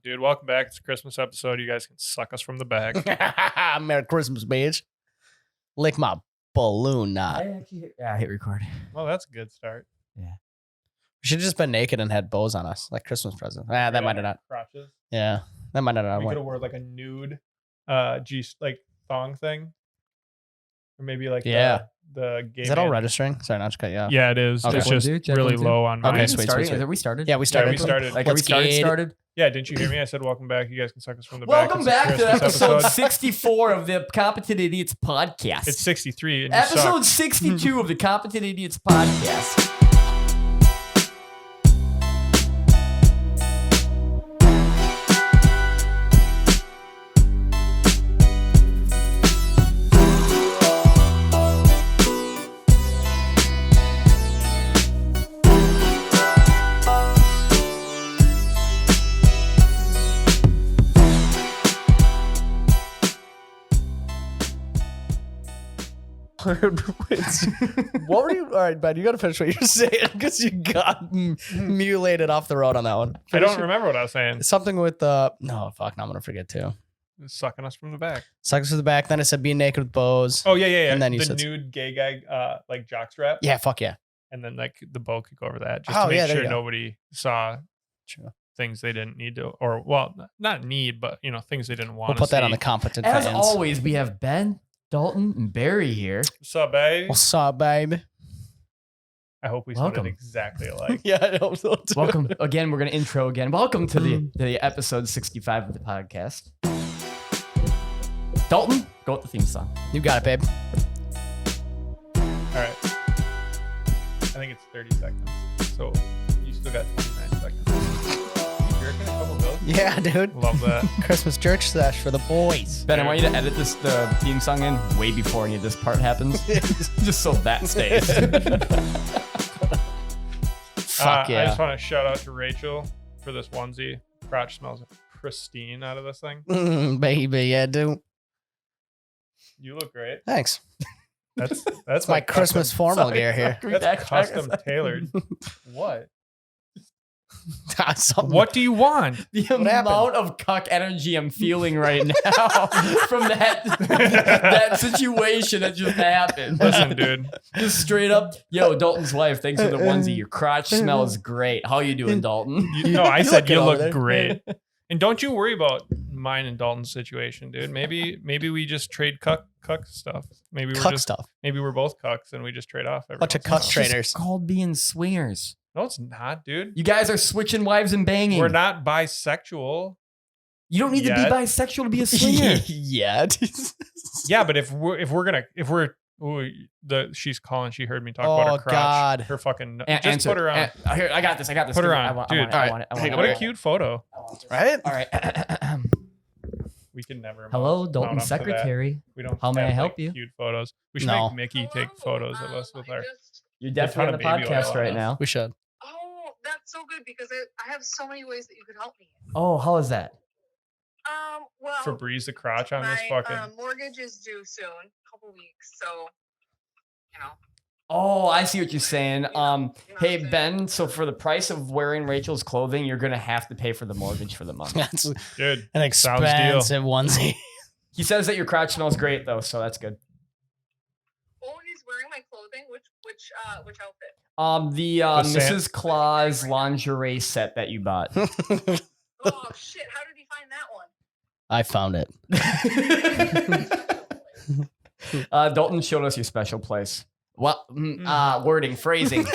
Dude, welcome back. It's a Christmas episode. You guys can suck us from the back. Merry Christmas, bitch. Lick my balloon knot. I hit record. Well, that's a good start. We should have just been naked and had bows on us, like Christmas presents. That might have not. Crotches. Yeah, that might not have We could worked. have wore like a nude thong thing. Or maybe like the gay Is that all man. registering? Sorry, not to cut you off. Yeah, it is. Okay. It's just really low on mine. Okay, sweet. Are we started? Yeah, we started. Yeah, we started. Like, Let's are we get- started? Yeah, didn't you hear me? I said welcome back. You guys can suck us from the back. Welcome It's a back to Christmas episode 64 of the Competent Idiots podcast. It's 63 and you episode suck. 62 of the Competent Idiots podcast. What were you? All right, Ben, you got to finish what you're saying because you got mutilated off the road on that one. I don't remember what I was saying. Something with no, fuck, now I'm gonna forget too. It's sucking us from the back. Sucks to the back. Then I said being naked with bows. Oh, yeah. And then you the said- nude gay guy, like jockstrap. Yeah, fuck yeah. And then like the bow could go over that just Oh, to make yeah, there sure you go. nobody saw True. things they didn't need to, or well, not need, but things they didn't want We'll to put that see. on the competent As fans. always, we have Ben, Dalton, and Barry here. What's up, babe? What's up, baby? I hope we Welcome. sounded exactly alike. Yeah, I hope so too. Welcome again. We're going to intro again. Welcome to the episode 65 of the podcast. Dalton, go with the theme song. You got it, babe. All right. I think it's 30 seconds. So you still got 29 seconds. You jerking a couple bills? Yeah, dude. Love that. Christmas church sesh for the boys. Ben, I want you to edit the theme song in way before any of this part happens, just so that stays. Fuck I yeah. just want to shout out to Rachel for this onesie. Crotch smells pristine out of this thing. Baby, yeah, dude. You look great. Thanks. That's That's my like Christmas custom, formal gear here. That's custom tailored. What? Something- What do you want? The happened? amount of cuck energy I'm feeling right now from that situation that just happened. Listen, dude. Just straight up, yo, Dalton's wife, thanks for the onesie. Your crotch smells great. How you doing, Dalton? No, I You said looking you over look there. great. And don't you worry about mine and Dalton's situation, dude. Maybe we just trade cuck stuff. Maybe cuck stuff. Maybe we're both cucks and we just trade off. Bunch of once in a cuck while. traders. It's called being swingers. No, it's not, dude. You guys are switching wives and banging. We're not bisexual. You don't need to be yet. bisexual to be a swinger. Yeah. Yeah, but she's calling. She heard me talk about her crotch. God. Her fucking. Just just put her on. Here, I got this. Put her on. I want Dude, it. I want it. I want it. What a cute photo. Right? All right. We can never. Hello, mount Dalton up to that. Secretary. We don't. How may I have, help like, you? Cute photos. We should No. make Mickey take photos of us with our. You're They're definitely on the trying to baby oil podcast on right us. now. We should. Oh, that's so good because I have so many ways that you could help me. Oh, how is that? Well, Febreze the crotch on my this fucking. mortgage is due soon, a couple weeks, so Oh, I see what you're saying. You know Hey what I'm Ben, so for the price of wearing Rachel's clothing, you're gonna have to pay for the mortgage for the month. That's an Dude, expensive onesie. He says that your crotch smells great though, so that's good. oh, he's wearing my clothing. Which outfit? The The sand- Mrs. Claus lingerie set that you bought. Oh shit! How did he find that one? I found it. Dalton showed us your special place. Well, wording, phrasing.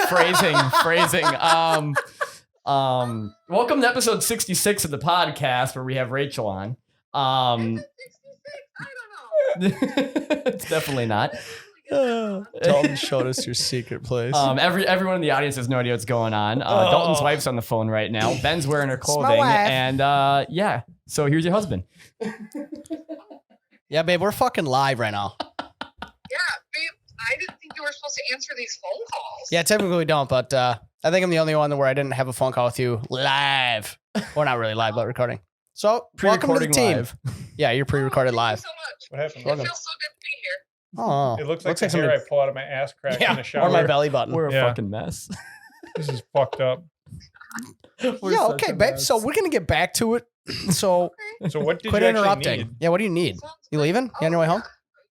Welcome to episode 66 of the podcast where we have Rachel on. Is it 66? I don't know. It's definitely not. Dalton showed us your secret place. Everyone in the audience has no idea what's going on. Dalton's wife's on the phone right now. Ben's wearing her It's my clothing, wife. and yeah. So here's your husband. Yeah, babe, we're fucking live right now. Yeah, babe. I didn't think you were supposed to answer these phone calls. Yeah, typically we don't, but I think I'm the only one where I didn't have a phone call with you live. Or not really live, but recording. So, welcome to the Pre-recording team. live. Yeah, you're pre-recorded live. Thank you so much. What happened? It feels so good to be here. Oh, It looks like the hair I pull out of my ass crack in the shower. or my belly button. We're a Yeah. fucking mess. This is fucked up. We're Yeah, such okay, a babe. mess. So we're gonna get back to it. So So what did quit you actually interrupting. need? Yeah, what do you need? Sounds You good. leaving? You on your way home?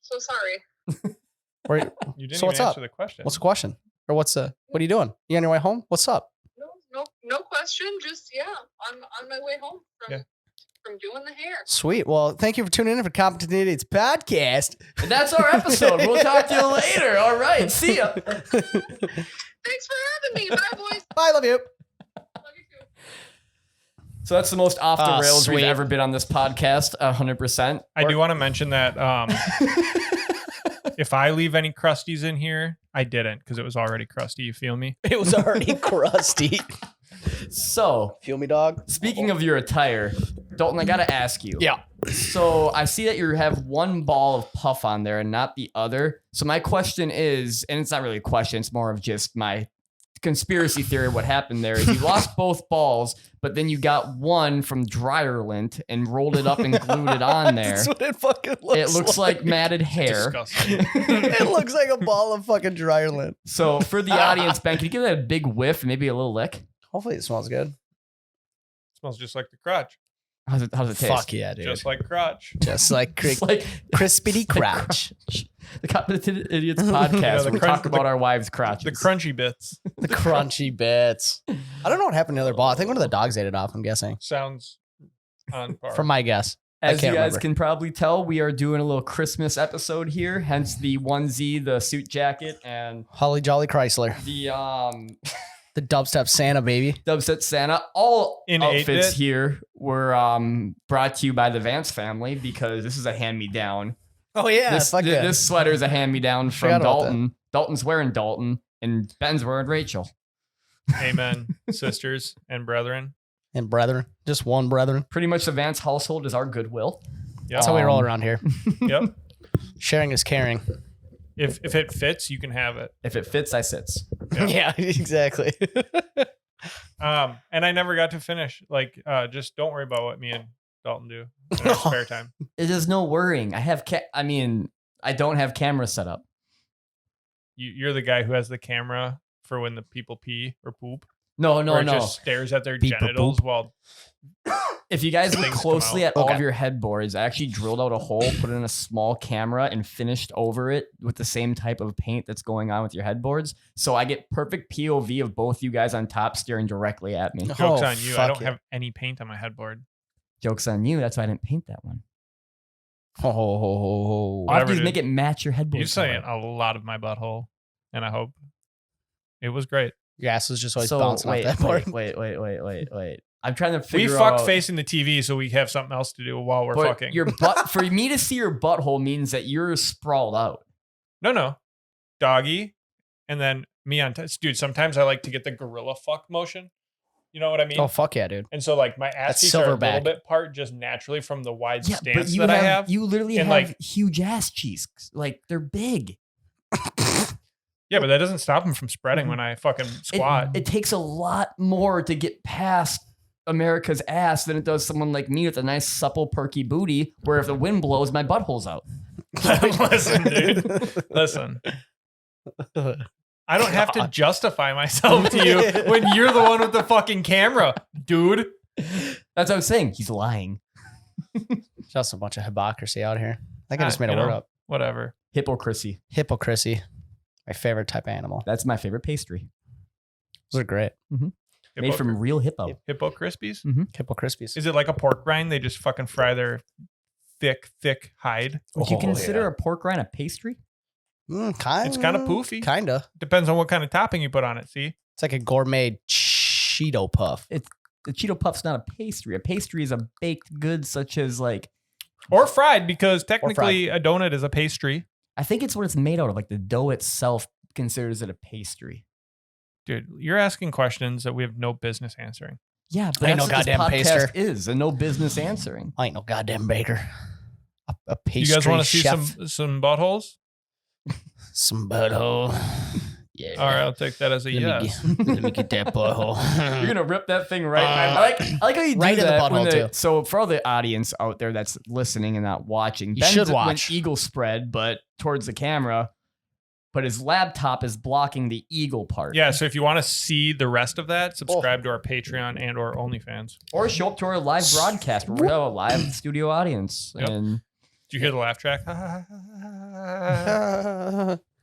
So sorry. Or, You didn't So what's even up? answer the question. what's the question? Or what are you doing? You on your way home? What's up? No question. Just I'm on my way home from Yeah. from doing the hair. Sweet. Well, thank you for tuning in for Competentidiotspodcast. And that's our episode. We'll talk to you later. All right. See ya. Thanks for having me. Bye, boys. Bye, love you. Love you too. So that's the most off the rails sweet. we've ever been on this podcast. 100%. I do want to mention that if I leave any crusties in here, I didn't because it was already crusty. You feel me? It was already crusty. So, Feel me, dog? speaking of your attire, Dalton, I gotta ask you. Yeah. So I see that you have one ball of puff on there and not the other. So my question is, and it's not really a question, it's more of just my conspiracy theory. What happened there is you lost both balls, but then you got one from dryer lint and rolled it up and glued it on there. That's what it fucking looks It looks like matted hair. Disgusting. It looks like a ball of fucking dryer lint. So for the audience, Ben, can you give that a big whiff and maybe a little lick? Hopefully it smells good. Smells just like the crotch. How's it taste? Fuck yeah, dude. Just like crotch. Just like It's like crispity like crotch. the Competent Idiots podcast. Yeah, the where we crunch- talk about our wives' crotches. The crunchy bits. The crunchy bits. I don't know what happened to the other ball. I think one of the dogs ate it off, I'm guessing. Sounds on par. From my guess. I As you can't guys remember. can probably tell, we are doing a little Christmas episode here. Hence the onesie, the suit jacket, and Holly Jolly Chrysler. the The dubstep Santa, baby. Dubstep Santa. All In outfits 8-bit? here were brought to you by the Vance family because this is a hand-me-down. Oh, yeah. This sweater is a hand-me-down from Forgot about Dalton. Dalton's wearing Dalton, and Ben's wearing Rachel. Amen, sisters and brethren. And brethren. Just one brethren. Pretty much the Vance household is our goodwill. That's how we roll Um, around here. Yep. Sharing is caring. If it fits, you can have it. If it fits, I sits. Yeah. Yeah, exactly. And I never got to finish. Like, just don't worry about what me and Dalton do in our spare time. It is no worrying. I don't have camera set up. You're the guy who has the camera for when the people pee or poop. No. Or it just stares at their Beep or genitals poop. while If you guys look Things come closely out. at all Okay. of your headboards, I actually drilled out a hole, put in a small camera, and finished over it with the same type of paint that's going on with your headboards. So I get perfect POV of both you guys on top staring directly at me. Oh, joke's on you. I fuck don't yeah. have any paint on my headboard. Joke's on you. That's why I didn't paint that one. Oh, All I have to Whatever, do is dude. make it match your headboard. You're saying color. a lot of my butthole, and I hope it was great. Your ass is just always So bouncing wait, off that part. wait. I'm trying to We figure fuck out. facing the TV so we have something else to do while we're but fucking. your butt. For me to see your butthole means that you're sprawled out. No. Doggy. And then me on dude, sometimes I like to get the gorilla fuck motion. You know what I mean? Oh, fuck yeah, dude. And so like my ass That's cheeks are a little silverback. bit part just naturally from the wide Yeah, but stance you that I have. You literally And, have like- huge ass cheeks. Like they're big. Yeah, but that doesn't stop them from spreading when I fucking squat. It takes a lot more to get past America's ass than it does someone like me with a nice supple perky booty where if the wind blows my butthole's out. Listen, dude. Listen. I don't have to God. justify myself to you when you're the one with the fucking camera, dude. That's what I'm saying. He's lying. Just a bunch of hypocrisy out here. I think I just made a You word know, up. Hypocrisy. Hypocrisy. My favorite type of animal. That's my favorite pastry. Those are great. Made from real hippo. Hippo Crispies. Hippo Crispies. Is it like a pork rind? They just fucking fry their thick hide. Would you Oh, consider yeah. a pork rind a pastry? Kinda. It's kinda poofy. Kinda. Depends on what kind of topping you put on it. See, It's like a gourmet Cheeto puff. The Cheeto Puff's not a pastry. A pastry is a baked good such as like, or fried because technically a donut is a pastry. I think it's what it's made out of. Like the dough itself considers it a pastry. Dude, you're asking questions that we have no business answering. Yeah, but Ain't that's no what this goddamn podcast paster. is, and no business answering. I ain't no goddamn baker. A pastry You guys want to see chef. some buttholes? Some butthole. Yeah. All right, I'll take that as a yes. Let me get that butthole. You're gonna rip that thing right. I like how you do right in the that. butthole, too. So for all the audience out there that's listening and not watching, You should went watch. eagle spread, but towards the camera. but his laptop is blocking the eagle part. Yeah, so if you want to see the rest of that, subscribe to our Patreon and or OnlyFans. Or show up to our live broadcast where we have a live studio audience. Yep. And Did you hear the laugh track?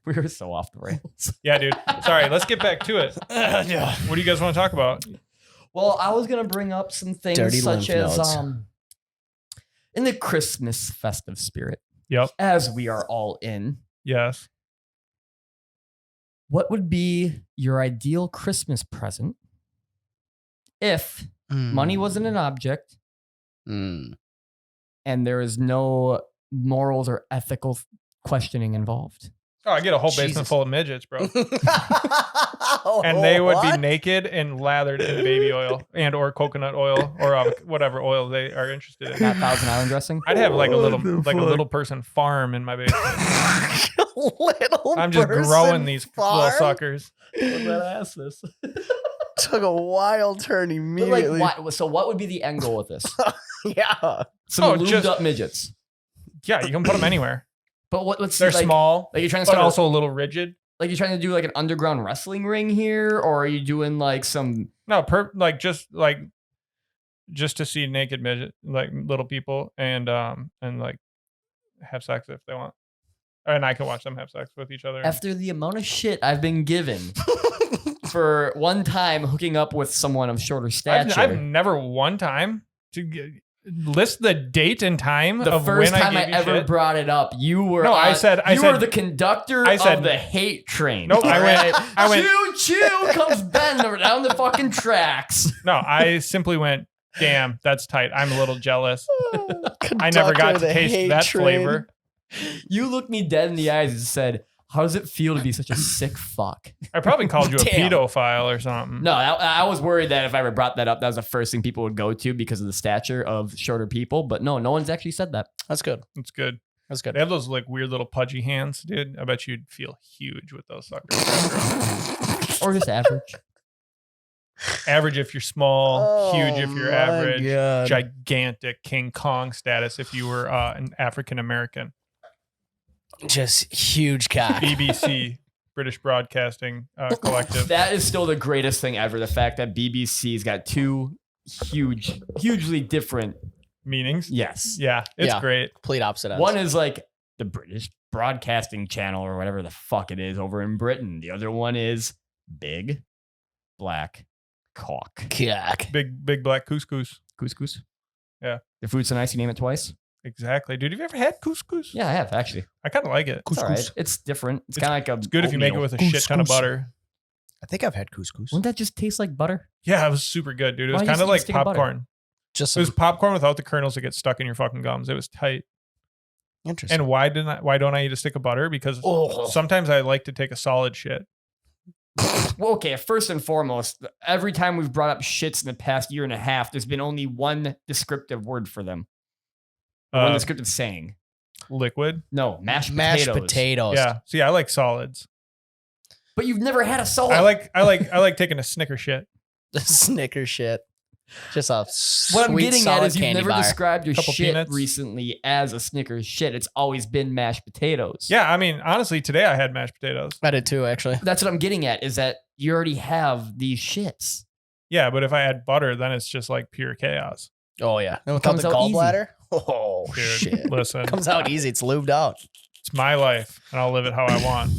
we were so off the rails. Yeah, dude. Sorry, let's get back to it. Yeah. What do you guys want to talk about? Well, I was going to bring up some things Dirty such lymph as nodes. in the Christmas festive spirit, Yep. as we are all in, Yes. what would be your ideal Christmas present if money wasn't an object Mm. and there is no morals or ethical questioning involved? Oh, I get a whole basement Jesus. full of midgets, bro. And they would be What? naked and lathered in baby oil and or coconut oil or whatever oil they are interested in. Not Thousand Island dressing? I'd have like a What the fuck? little person farm in my basement. Little I'm just person growing these little farm? suckers. ask this. Took a wild turn But immediately. like, so what would be the end goal with this? Yeah. Some Oh, lubed just- up midgets. Yeah, you can put them anywhere. But what's They're like, small, Like you're trying to but start also a little rigid. like you're trying to do like an underground wrestling ring here, or are you doing like some? No, just to see naked midget, like little people, and like have sex if they want, and I can watch them have sex with each other. After the amount of shit I've been given for one time hooking up with someone of shorter stature, I've never one time to list the date and time the of first when time I I gave you ever shit. brought it up, you were No, I said were the conductor I said- of the hate train. Nope, I went- choo choo comes Ben down the fucking tracks. No, I simply went, damn, that's tight. I'm a little jealous. I never got to taste that flavor. You looked me dead in the eyes and said, "How does it feel to be such a sick fuck?" I probably called you a Damn. pedophile or something. No, I was worried that if I ever brought that up, that was the first thing people would go to because of the stature of shorter people. But no one's actually said that. That's good. It's good. That's They good. have those like weird little pudgy hands, dude. I bet you'd feel huge with those suckers. Or just average. Average if you're small, huge if you're my average, God. gigantic King Kong status if you were an African American. Just huge cock. BBC, British Broadcasting Collective. That is still the greatest thing ever. The fact that BBC's got two hugely different. Meanings. Yes. Yeah, it's Yeah. great. Complete opposite ends. One is like the British Broadcasting Channel or whatever the fuck it is over in Britain. The other one is Big Black Cock. cock. Big black couscous. Couscous. Yeah. The food's so nice you name it twice. Exactly. Dude, have you ever had couscous? Yeah, I have actually. I kind of like it. It's all right. It's different. It's kind of like a. It's good if you make it with a shit ton of butter. I think I've had couscous. Wouldn't that just taste like butter? Yeah, it was super good, dude. It was Why kind you of like stick of butter? popcorn. Just It was popcorn without the kernels that get stuck in your fucking gums. It was tight. interesting. And why don't I eat a stick of butter? Because Oh. sometimes I like to take a solid shit. Well, okay. First and foremost, every time we've brought up shits in the past year and a half, there's been only one descriptive word for them. One descriptive saying. Liquid. No, mashed potatoes. Yeah. See, I like solids. But you've never had a solid. I like taking a Snicker shit. The Snicker shit. Just a What I'm sweet, getting at solid is you've candy never bar. described your Couple shit peanuts. recently as a Snickers shit. It's always been mashed potatoes. Yeah, I mean, honestly, today I had mashed potatoes. I did too, actually. That's what I'm getting at is that you already have these shits. Yeah, but if I add butter, then it's just like pure chaos. Oh yeah. And without Comes the out easy. gallbladder. Oh Dude, shit. listen, Comes out easy. It's lubed out. it's my life, and I'll live it how I want.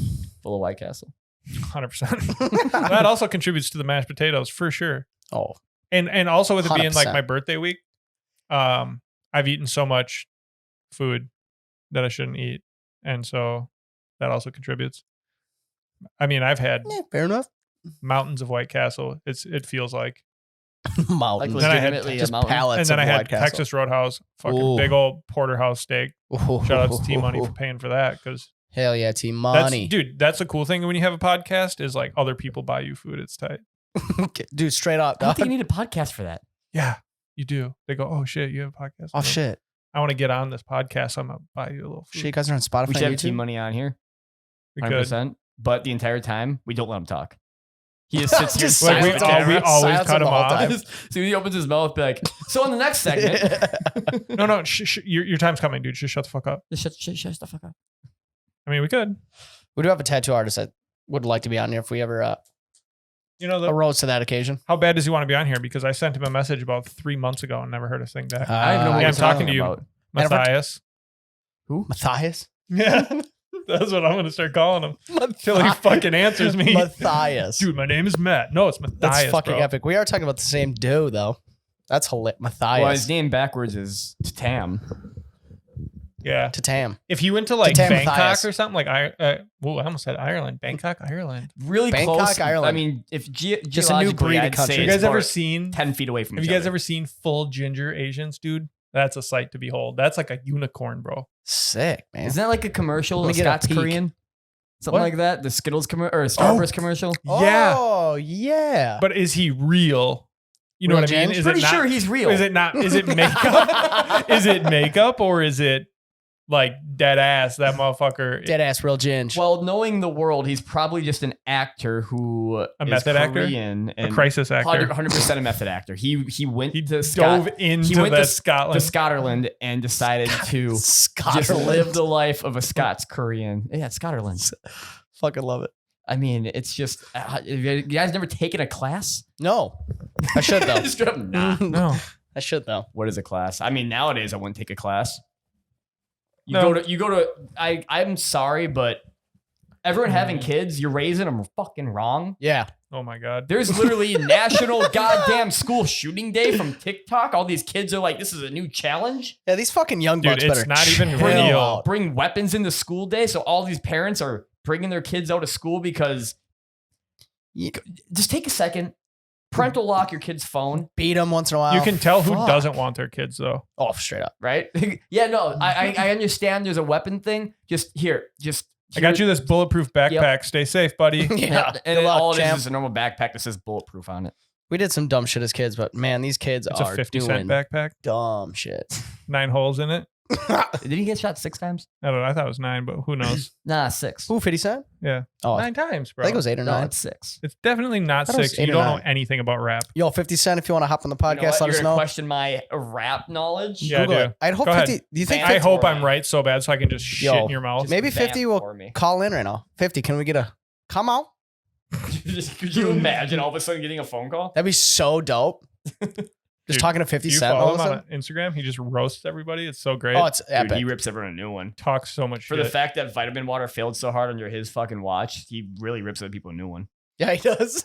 Full of White Castle. 100%. That also contributes to the mashed potatoes for sure. Oh. And also with it being like 100%. my birthday week, I've eaten so much food that I shouldn't eat, and so that also contributes. I mean, I've had Yeah, fair enough. mountains of White Castle. It feels like, Mountains. Like Then I had legitimately a just mountain. pallets and then of I had White Castle. Texas Roadhouse, fucking Ooh. big old porterhouse steak. Ooh. Shout out to T Money for paying for that because Hell yeah, Team that's Money. dude. That's the cool thing when you have a podcast is like other people buy you food. It's tight. Dude, straight up. I don't Dog. think you need a podcast for that. Yeah, you do. They go, oh shit, you have a podcast. Oh shit. I want to get on this podcast. So I'm gonna buy you a little food. Shit, you guys are on Spotify, We should have YouTube? Team Money on here. We could. 100%. But the entire time, we don't let him talk. He just sits here. Just Like, silent. we always Silence cut him him the whole off. time. So he opens his mouth, be like, so in the next segment, No, your time's coming, dude. Just shut the fuck up. just shut the fuck up. I mean, we could. We do have a tattoo artist that would like to be on here if we ever You know, arose to that occasion. how bad does he want to be on here? Because I sent him a message about 3 months ago and never heard a thing back. I don't even know what yeah, you're I'm talking to you. about. Matthias. Matthias? Yeah. That's what I'm going to start calling him. Until he fucking answers me. Matthias. Dude, my name is Matt. No, it's Matthias, That's fucking bro. epic. We are talking about the same dude, though. That's hilarious. Matthias. Well, his name backwards is Tam. Yeah. Tatam. If he went to like Tatam Bangkok Matthias. or something, like I almost said Ireland. Bangkok, Ireland. Really Bangkok, close. Ireland. I mean, if Just a new breed of I'd country. say Have you it's guys ever more seen 10 feet away from Have each you guys other. ever seen full ginger Asians, dude? That's a sight to behold. That's like a unicorn, bro. Sick, man. Isn't that like a commercial? Let me A get a Scots peek. Korean? Something What? like that? The Skittles commercial or a Starburst commercial? Yeah. Oh, yeah. But is he real? You know Real what I mean? James? Is Pretty it not, sure he's real. Is it not? Is it makeup? Is it makeup or is it like dead ass? That motherfucker. Dead ass real ginge. Well, knowing the world, he's probably just an actor who A is method actor? Korean A and crisis actor. 100% a method actor. He went He to dove into went the to Scotland. Scotland and decided to just Scotland. live the life of a Scots Korean. Yeah, Scotland. Fucking love it. I mean, it's just have you guys never taken a class? No. I should, though. Straight up, nah. no. I should, though. What is a class? I mean, nowadays I wouldn't take a class. No. You go to I'm sorry, but everyone having kids, you're raising them fucking wrong. Yeah. Oh my god. There's literally National Goddamn School Shooting Day from TikTok. All these kids are like, this is a new challenge. Yeah, these fucking young Dude, bucks it's better not even chill real. out. Bring weapons into school day. So all these parents are bringing their kids out of school because just take a second. Parental lock your kid's phone, Beat them once in a while. You can tell who Fuck. doesn't want their kids though. Oh, straight up. right? Yeah, no, I understand there's a weapon thing. I got you this bulletproof backpack. Stay safe, buddy. Yeah. And Good luck, all it champ. is a normal backpack that says bulletproof on it. We did some dumb shit as kids, but man, these kids It's a are 50-cent doing backpack. dumb shit. 9 holes in it. Did he get shot 6 times? I don't know. I thought it was 9, but who knows? Nah, 6. Ooh, 50 Cent? Yeah. Oh, 9 times, bro. I think it was 8 or No, 9. it's 6. It's definitely not I thought it was 6. 8 You or don't know 9. anything about rap. Yo, 50 Cent, if you want to hop on the You know podcast, what? let You're us gonna know. question my rap knowledge. Yeah, I Google do. it. I'd hope Go 50. ahead. Do you think Thank I 50? hope for I'm it. right so bad so I can just shit Yo, in your mouth. Maybe Just 50 vamp will for me. call in right now. 50, can we get a come out? Could you imagine all of a sudden getting a phone call? That'd be so dope. Just Dude, talking to 50 Do you Cent all follow of a him sudden. on Instagram? He just roasts everybody. It's so great. Oh, it's Dude, epic. he rips everyone a new one. Talks so much For shit. the fact that vitamin water failed so hard under his fucking watch, he really rips other people a new one. Yeah, he does.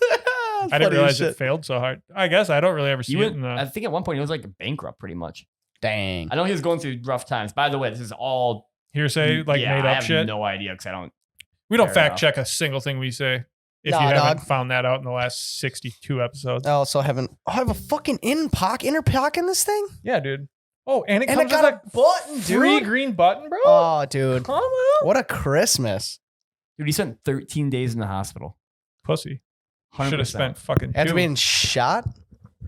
I didn't realize it failed so hard. I guess I don't really ever see He it went, in the I think at one point he was like bankrupt pretty much. Dang. I know he was going through rough times. By the way, this is all hearsay, like yeah, made I up have shit. no idea because I don't. We don't Fair fact enough. check a single thing we say. If Nah, you haven't dog. found that out in the last 62 episodes. I also haven't. Oh, I have a fucking inner pock in this thing? Yeah, dude. Oh, and it And it comes with got a a button, free dude. green button, bro. Oh, dude. Come on. What a Christmas. Dude, he spent 13 days in the hospital. Pussy. 100%. Should have spent fucking After 2. being shot?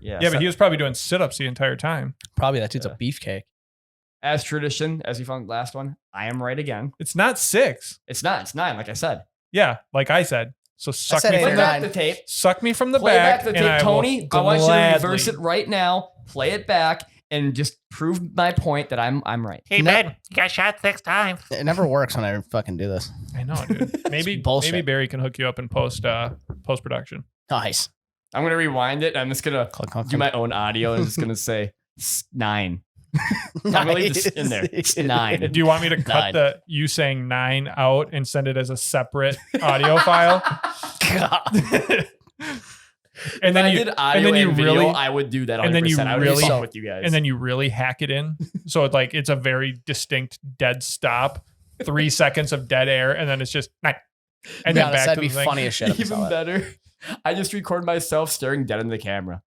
Yeah, Yeah, so but he was probably doing sit-ups the entire time. Probably that dude's Yeah. a beefcake. as tradition, as we found the last one, I am right again. It's not 6. It's not. It's 9, like I said. Yeah, like I said. So suck said me 8 from or the 9. the tape. suck me from the Play back. back the and tape, I will Tony. I want you to gladly- reverse it right now. Play it back and just prove my point that I'm right. Hey, No. Ben, you got shot 6 times. It never works when I fucking do this. I know, dude. Maybe bullshit. Barry can hook you up in post production. Nice. I'm gonna rewind it. I'm just gonna Click, click, do click. my own audio and just gonna say 9. I'm gonna leave this in there. It's 9. Do you want me to cut 9. you saying 9 out and send it as a separate audio file? God. And If then I you did audio and then you and video, really I would do that 100%. and then you I would really- fuck with you guys. and then you really hack it in. So it's like it's a very distinct dead stop, 3 seconds of dead air, and then it's just 9. And Yeah, then back that'd to be the thing. funny as shit. if I saw even that. better, I just record myself staring dead into the camera.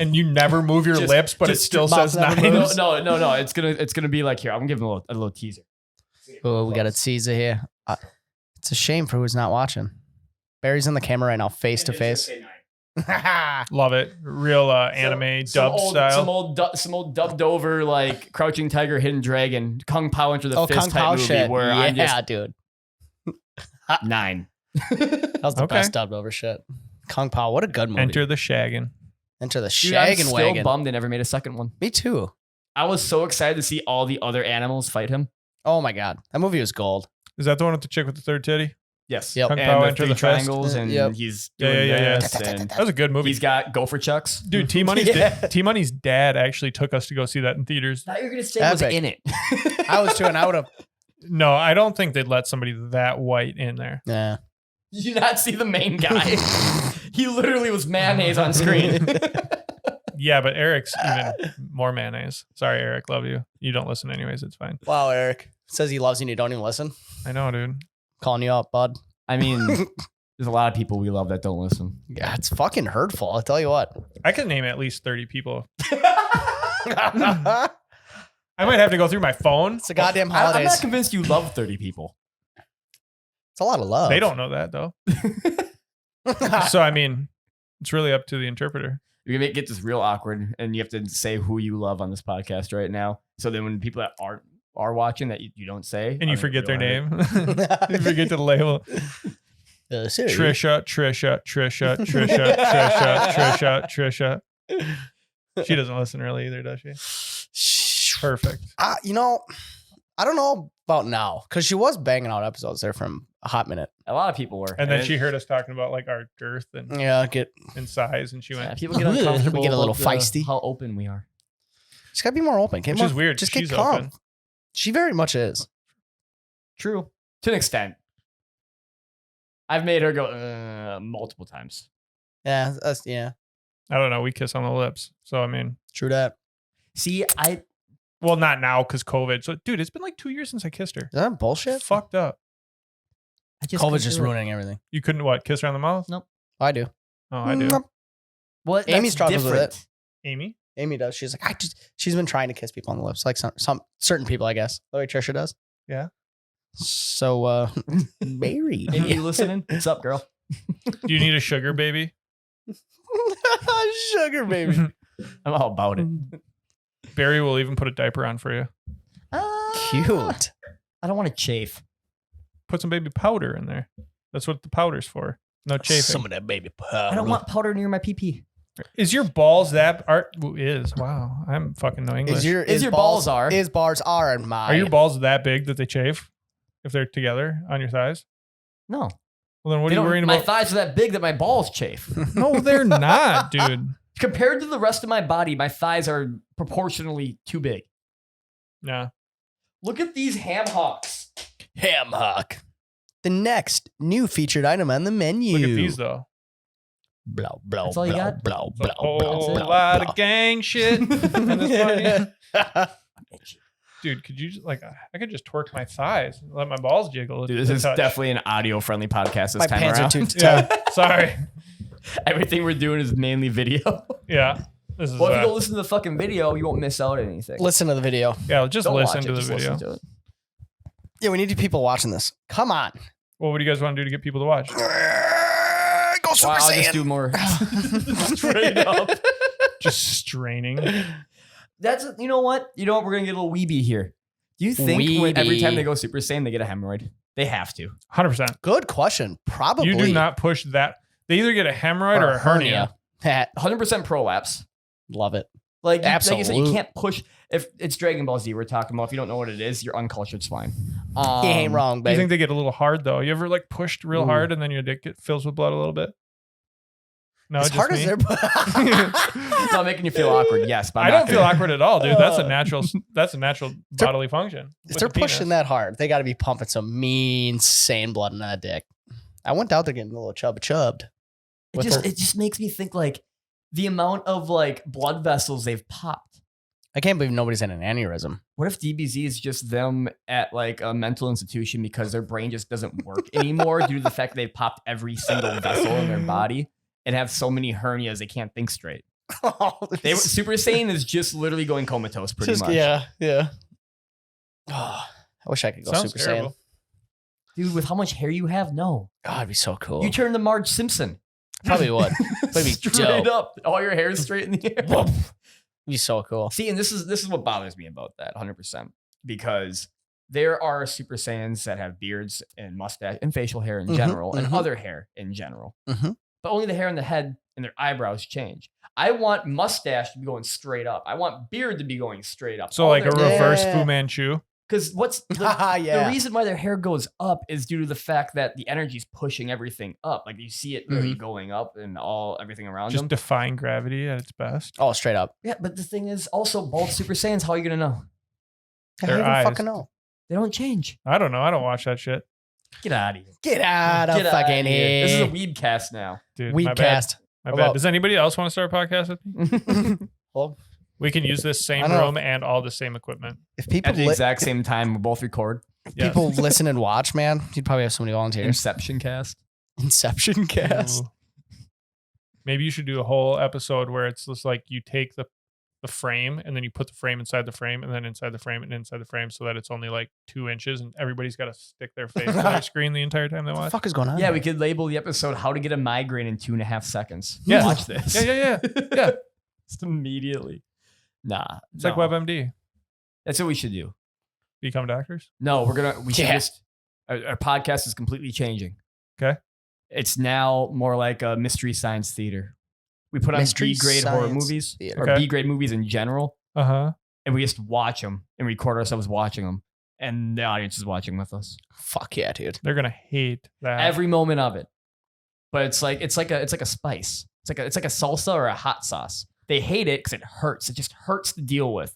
And you never move your Just- lips, but it just still mouth says never 9. moves. No. It's gonna be like here. I'm gonna give him a little teaser. Oh, we got a teaser here. It's a shame for who's not watching. Barry's in the camera right now, face to face. Love it. Real anime dub style. Some old dubbed over like Crouching Tiger, Hidden Dragon, Kung Pao Enter the Oh, Fist Kung type Pao movie shit. where I'm Yeah, just dude. 9. That was the Okay. best dubbed over shit. Kung Pao, what a good movie. Enter the shaggin'. Enter the Dude, I'm shaggin' still wagon. bummed they never made a second one. Me too. I was so excited to see all the other animals fight him. Oh my god, that movie was gold. Is that the one with the chick with the third titty? Yes. Yep. Kung And Pao the enter three the fist? triangles, and Yep. he's Yeah, doing yeah. this, and That was a good movie. he's got gopher chucks. Dude, T Money's T Money's dad actually took us to go see that in theaters. Thought you were gonna say was Epic. in it. I was too, and I would have. No, I don't think they'd let somebody that white in there. Yeah. Did you not see the main guy? He literally was mayonnaise on screen. Yeah, but Eric's even more mayonnaise. Sorry, Eric, love you. You don't listen anyways. It's fine. Wow, Eric says he loves you and you don't even listen. I know, dude. Calling you out, bud. I mean, there's a lot of people we love that don't listen. Yeah, it's fucking hurtful. I'll tell you what. I can name at least 30 people. It's I might have to go through my phone. the goddamn I'm holidays. not convinced you love 30 people. It's a lot of love. They don't know that though. So I mean, it's really up to the interpreter. You're gonna get this real awkward, and you have to say who you love on this podcast right now. So then, when people that are watching that you don't say, And you forget their realize name. You forget to label. Trisha. Trisha. She doesn't listen really either, does she? Perfect. You know, I don't know about now because she was banging out episodes there from a hot minute. A lot of people were, And then she heard us talking about like our girth and, Yeah, and size, and she went, people get uncomfortable. We get a little about feisty. How open we are. She's got to be more open. which is weird. Just She's get calm. open. She very much is. True, to an extent. I've made her go multiple times. Yeah, yeah. I don't know. We kiss on the lips. So, I mean, True that. See, well, not now because COVID. So, dude, it's been like 2 years since I kissed her. Is that bullshit? Fucked up. COVID's just ruining everything. You couldn't, what, kiss her on the mouth? Nope. I do. Oh, I do. Nope. What? Amy That's struggles with different. it. Amy? Amy does. She's like, she's been trying to kiss people on the lips, like some certain people, I guess. The way Trisha does. Yeah. So, Mary. Amy, you listening? What's up, girl? Do you need a sugar baby? Sugar baby. I'm all about it. Barry will even put a diaper on for you. Cute. I don't want to chafe. Put some baby powder in there. That's what the powder's for. No chafing. Some of that baby powder. I don't want powder near my pee. Is your balls that art is? Wow, I'm fucking no English. Is your balls are? His bars are in my. Are your balls that big that they chafe if they're together on your thighs? No. Well, then what They are you don't- worrying my about? thighs are that big that my balls chafe. No, they're not, dude. Compared to the rest of my body, my thighs are proportionally too big. Nah. Look at these ham hocks. ham hock? The next new featured item on the menu. Look at these though. Blow, blow, That's all you blow, got? blow, It's blow, a whole blow, lot blow. of gang shit. in this party. Dude, could you just, like, I could just twerk my thighs and let my balls jiggle. Dude, this to is touch. definitely an audio-friendly podcast this My time pants around. are too tight. Yeah, sorry. Everything we're doing is mainly video. Yeah, this is. Well, if you go listen to the fucking video, you won't miss out on anything. Listen to the video. yeah, just Don't listen watch to it, the just video. listen to it. Yeah, we need people watching this. Come on. Well, what do you guys want to do to get people to watch? Go Super Well, I'll Saiyan. just do more straight up. Just straining. That's you know what we're gonna get a little weeby here. Do you think every time Weeby. they go Super Saiyan they get a hemorrhoid? They have to. 100%. Good question. Probably. You do not push that. They either get a hemorrhoid or a hernia. 100% prolapse. Love it. Like you said, you Absolute. can't push. If it's Dragon Ball Z we're talking about, if you don't know what it is, you're uncultured swine. You ain't wrong, You baby. think they get a little hard though? You ever like pushed real Ooh. hard and then your dick fills with blood a little bit? No, as just hard me. as their It's not making you feel awkward. Yes, but I don't feel awkward at all, dude. That's a natural. That's a natural They're- bodily function. if with they're the penis. pushing that hard, they got to be pumping some mean, sane blood in that dick. I went out there getting a little chubbed. It just makes me think like the amount of like blood vessels they've popped. I can't believe nobody's had an aneurysm. What if DBZ is just them at like a mental institution because their brain just doesn't work anymore due to the fact that they've popped every single vessel in their body and have so many hernias they can't think straight. Super Saiyan is just literally going comatose pretty much. Yeah. Oh, I wish I could go Sounds Super terrible. Saiyan. Dude, with how much hair you have, no. God, it'd be so cool. You turn to Marge Simpson. Probably would. That'd be Straight dope. up. All your hair is straight in the air. It'd be so cool. See, and this is what bothers me about that 100%. Because there are Super Saiyans that have beards and mustache and facial hair in Mhm, general and mhm. other hair in general. Mhm. But only the hair on the head and their eyebrows change. I want mustache to be going straight up. I want beard to be going straight up. So All like a their- reverse Yeah. Fu Manchu. Because what's the Yeah. reason why their hair goes up is due to the fact that the energy is pushing everything up. Like you see it really going up and everything around Just them. defying gravity at its best. Oh, straight up. Yeah, but the thing is, also bald Super Saiyans. How are you gonna know? I Their don't even eyes. fucking know. They don't change. I don't know. I don't watch that shit. Get out of here. Get out of Get outta fucking here. This is a weeb cast now. Dude, my bad. Weedcast. My How bad. about- Does anybody else want to start a podcast with me? Well, We can use this same I know. room and all the same equipment. if people At the exact same time, we both record. Yes. people listen and watch, man, you'd probably have so many volunteers. Inception cast. Inception cast. Ooh. Maybe you should do a whole episode where it's just like you take the frame and then you put the frame inside the frame and then inside the frame and inside the frame so that it's only like 2 inches and everybody's got to stick their face to their screen the entire time they What the watch. fuck is going on? Yeah, we could label the episode "How to Get a Migraine in 2.5 Seconds." Yeah. Watch this. Yeah. Yeah. Just immediately. Nah, It's like WebMD. That's what we should do. Become doctors. No, we should Yeah. just. Our podcast is completely changing. Okay. It's now more like a mystery science theater. We put on Mystery B-grade horror science movies theater. or Okay. B-grade movies in general, Uh-huh. and we just watch them and record ourselves watching them, and the audience is watching with us Fuck yeah, dude. They're going to hate that. every moment of it. But it's like a spice. It's like a salsa or a hot sauce. They hate it because it hurts. It just hurts to deal with.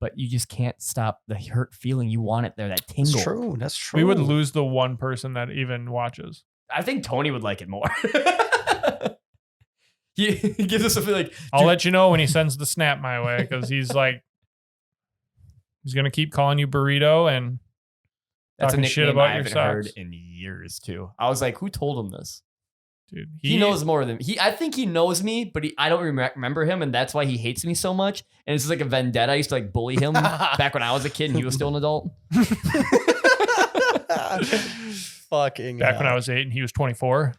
But you just can't stop the hurt feeling. You want it there, that tingle. That's true. That's true. We would lose the one person that even watches. I think Tony would like it more. he gives us something like, I'll let you know when he sends the snap my way because he's like, he's going to keep calling you burrito and that's a talking nickname shit about I your haven't socks. heard in years too. I was like, who told him this? Dude, He knows more than he. I think he knows me, but I don't remember him, and that's why he hates me so much. And it's just like a vendetta. I used to like bully him back when I was a kid, and he was still an adult. Fucking Back when I was 8 and he was 24.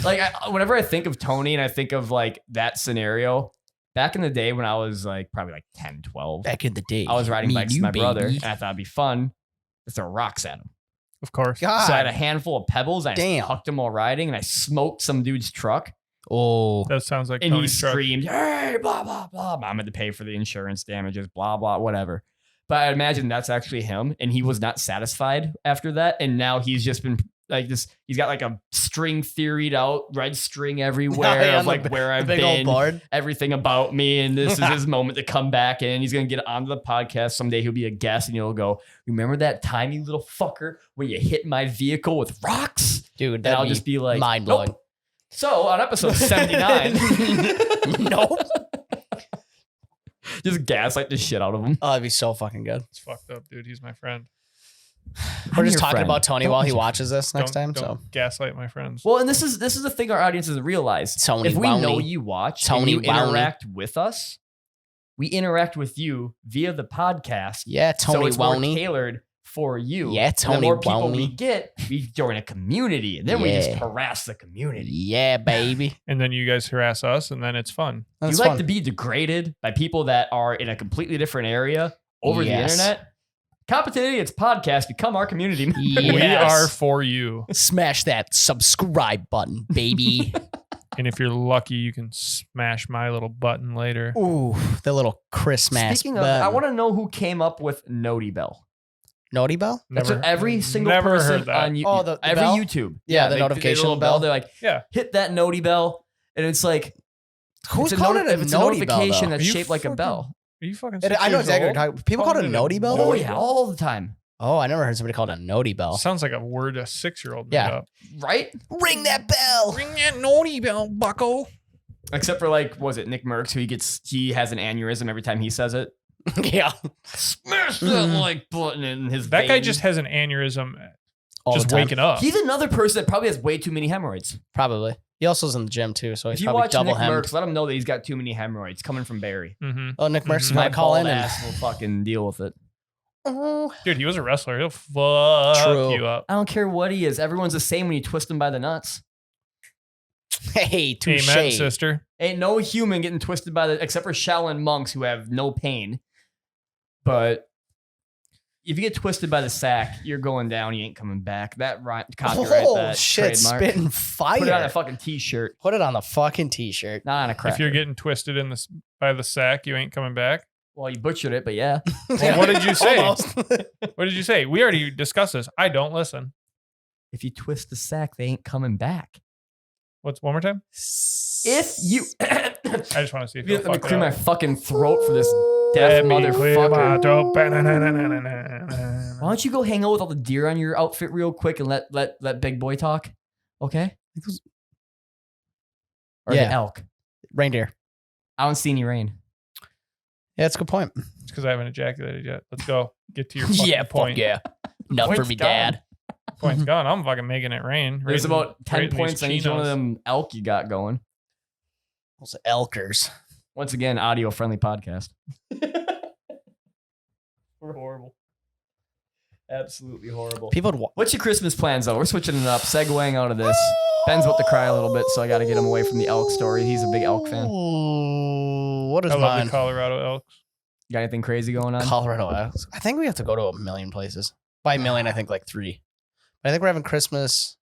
Like whenever I think of Tony and I think of like that scenario, back in the day when I was like probably like 10, 12, Back in the day, I was riding me bikes and with my you, brother, baby. and I thought it'd be fun to throw rocks at him. Of course. God. So I had a handful of pebbles. And I Damn. just hucked them while riding, and I smoked some dude's truck. Oh, That sounds like And he Tony's truck. screamed, "Hey, blah blah blah!" Mom had to pay for the insurance damages, blah blah, whatever. But I imagine that's actually him, and he was not satisfied after that, and now he's just been like this. He's got like a string theoried out, red string everywhere Yeah, of like the- where I've big old been, board. everything about me, and this is his moment to come back in. He's gonna get onto the podcast someday. He'll be a guest, and he'll go, "Remember that time, you little fucker, when you hit my vehicle with rocks?" Dude, And that'd I'll be just be like, mind blowing. "Nope." So on episode 79, Nope. just gaslight the shit out of him. Oh, that'd be so fucking good. It's fucked up, dude. He's my friend. We're just your talking friend. about Tony Don't while be he your watches this next time. Don't So gaslight my friends. Well, and this is the thing our audience doesn't realize. Tony If we know Wowney. you watch Tony and you Wowney. interact with us, we interact with you via the podcast. yeah, So Tony it's more Wowney. tailored for you. Yeah, And the Tony more people we Wowney. get, we join a community, and then we just Yeah. harass the community. Yeah, baby. And then you guys harass us and then it's fun. That's you like fun. to be degraded by people that are in a completely different area over Yes. the internet? Competent Idiots Podcast, become our community member. We Yes. are for you. Smash that subscribe button, baby. And if you're lucky, you can smash my little button later. Ooh, the little Christmas Speaking of, button. I want to know who came up with Noti Bell. Naughty Bell? That's what every single never person heard that. on Oh, the every bell? YouTube. Yeah, the they notification little bell. They're like, Yeah. hit that Noti Bell, and it's like Who's it's calling it a if it's a Naughty Bell, notification though? that's Are you shaped like a fucking- bell. Are you fucking I know 6 exactly years what you're old? talking. People call it a Naughty Bell? Oh yeah, all the time, Oh, I never heard somebody call it a Naughty Bell. Sounds like a word a 6-year-old made Yeah. up. right? Ring that bell. Ring that naughty bell, bucko. Except for like, was it Nick Merckx who he has an aneurysm every time he says it? Yeah. Smash that like button in his. That guy veins. just has an aneurysm All just the time. waking up. He's another person that probably has way too many hemorrhoids. Probably. He also is in the gym too, so If he's you probably watch double Nick hemmed. Merckx, let him know that he's got too many hemorrhoids coming from Barry. hmm Oh, Nick Merckx is My gonna call bald in and ass will fucking deal with it. oh, Dude, he was a wrestler. He'll fuck True. you up. I don't care what he is. Everyone's the same when you twist them by the nuts. hey, touche. Amen, sister. Ain't no human getting twisted by the except for Shaolin monks who have no pain. But if you get twisted by the sack, you're going down. You ain't coming back. That copyright Oh that shit! trademark. Spitting fire. Put it on a fucking t-shirt, Put it on the fucking t-shirt. not on a cracker. If you're getting twisted by the sack, you ain't coming back. Well, you butchered it, but yeah. Well, what did you say? Almost. What did you say? We already discussed this. I don't listen. If you twist the sack, they ain't coming back. What's one more time? If you... I just want to see if You you'll have to fuck it clear my up. fucking throat for this deaf motherfucker. motherfucker. Why don't you go hang out with all the deer on your outfit real quick and let big boy talk? Okay? Or Yeah. the elk. Reindeer. I don't see any rain. Yeah, that's a good point. It's because I haven't ejaculated yet. Let's go. Get to your fucking Yeah, point. fuck yeah. Enough for Point's me, gone. Dad. Point's gone. I'm fucking making it rain. There's Right in- about 10 right in these points on each one of chinos. them elk you got going. Those elkers. Once again, audio-friendly podcast. We're horrible. Absolutely horrible. People would What's your Christmas plans, though? We're switching it up, segueing out of this. Ben's about to cry a little bit, so I got to get him away from the elk story. He's a big elk fan. Ooh, what is I love mine? the Colorado Elks. You got anything crazy going on? Colorado Elks. I think we have to go to a million places. By a million, I think like 3. But I think we're having Christmas.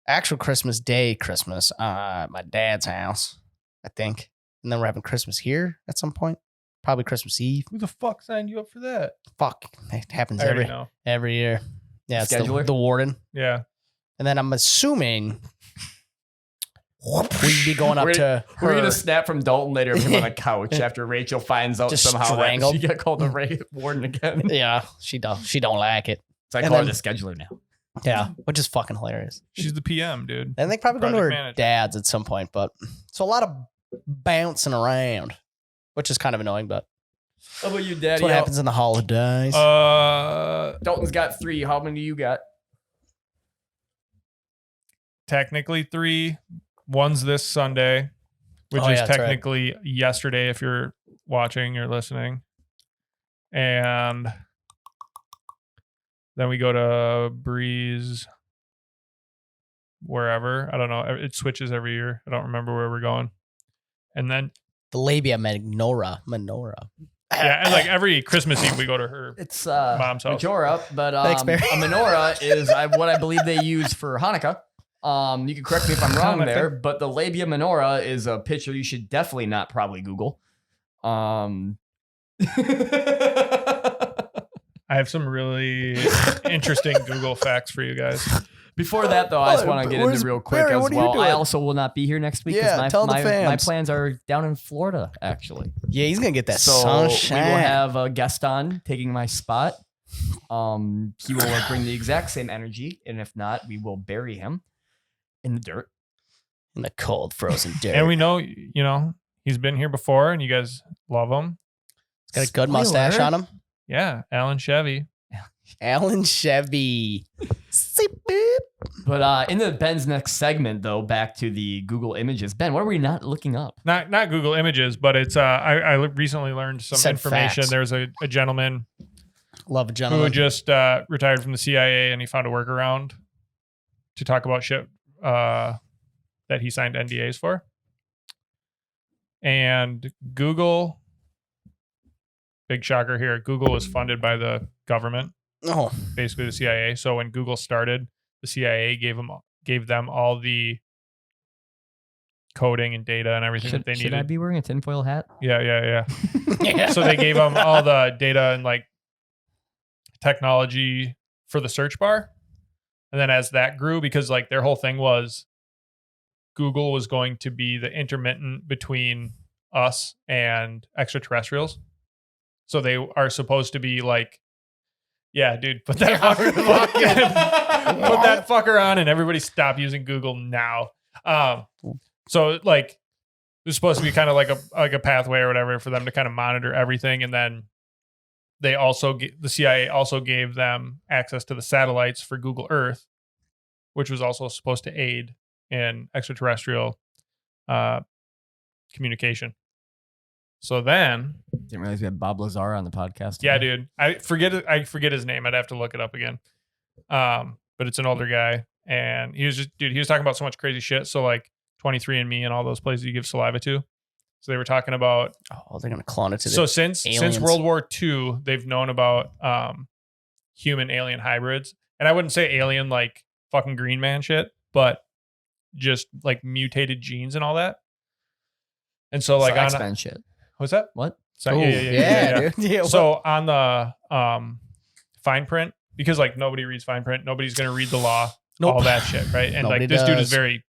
Actual Christmas Day, Christmas at my dad's house, I think. And then we're having Christmas here at some point. Probably Christmas Eve. Who the fuck signed you up for that? Fuck. It happens I already know. every year. Yeah, it's Scheduler? the warden. Yeah. And then I'm assuming we'd be going up We're- to We're her. going to snap from Dalton later of him on a couch after Rachel finds out Just somehow that strangled. she got called the warden again. Yeah, she don't like it. So I And call her then- the scheduler now. Yeah, which is fucking hilarious. She's the PM, dude. And they probably go to Project her manager. dad's at some point, but so a lot of bouncing around, which is kind of annoying, but How about you, that's Daddy? what happens in the holidays. Dalton's got 3. How many do you got? Technically 3. One's this Sunday, which Oh, is yeah, that's right. technically yesterday if you're watching or listening. And then we go to Breeze wherever. I don't know. It switches every year. I don't remember where we're going. And then The labia menorah. yeah, and like every Christmas Eve we go to her. It's Mom's house. Majora, but Thanks, a Barry. menorah is what I believe they use for Hanukkah. You can correct me if I'm wrong Hanukkah. there, but the labia menorah is a picture you should definitely not probably Google. I have some really interesting Google facts for you guys. Before that, though, I just Oh, want to get where's into real quick Barry? as What are you well. I doing? also will not be here next week Yeah, because tell the my fans. plans are down in Florida, actually. Yeah, he's gonna get that So sunshine. we will have a guest on taking my spot. He will bring the exact same energy, and if not, we will bury him in the dirt. in the cold, frozen dirt. And we know, you know, he's been here before and you guys love him. He's got a good mustache Spoiler. on him. Yeah, Alan Chevy. Alan Chevy. See, beep. But in the Ben's next segment, though, back to the Google Images. Ben, what are we not looking up? Not Google Images, but it's I recently learned some Said information. facts. There's a gentleman Love a who gentleman. just retired from the CIA and he found a workaround to talk about shit that he signed NDAs for. And Google, big shocker here, Google was funded by the government, Oh, basically the CIA. So when Google started, the CIA gave them all the coding and data and everything that they Should I needed. be wearing a tinfoil hat? Yeah. yeah. So they gave them all the data and like technology for the search bar. And then as that grew, because like their whole thing was Google was going to be the intermittent between us and extraterrestrials. So they are supposed to be like, yeah, dude, put that fucker on and everybody stop using Google now. So like there's supposed to be kind of like a pathway or whatever for them to kind of monitor everything. And then they also, the CIA also gave them access to the satellites for Google Earth, which was also supposed to aid in extraterrestrial communication. So then, Didn't realize we had Bob Lazar on the podcast. yeah, today. dude, I forget his name. I'd have to look it up again. But it's an older guy, and he was talking about so much crazy shit. So like 23andMe and all those places you give saliva to. So they were talking about. Oh, they're gonna clone it to the. So since aliens. World War II, they've known about human alien hybrids, and I wouldn't say alien like fucking Green Man shit, but just like mutated genes and all that. And so like X-Men shit. What's that? What? So, Ooh, yeah. dude. Yeah, So on the fine print, because like nobody reads fine print, nobody's gonna read the law, Nope. all that shit, right? And Nobody like this dude is does. very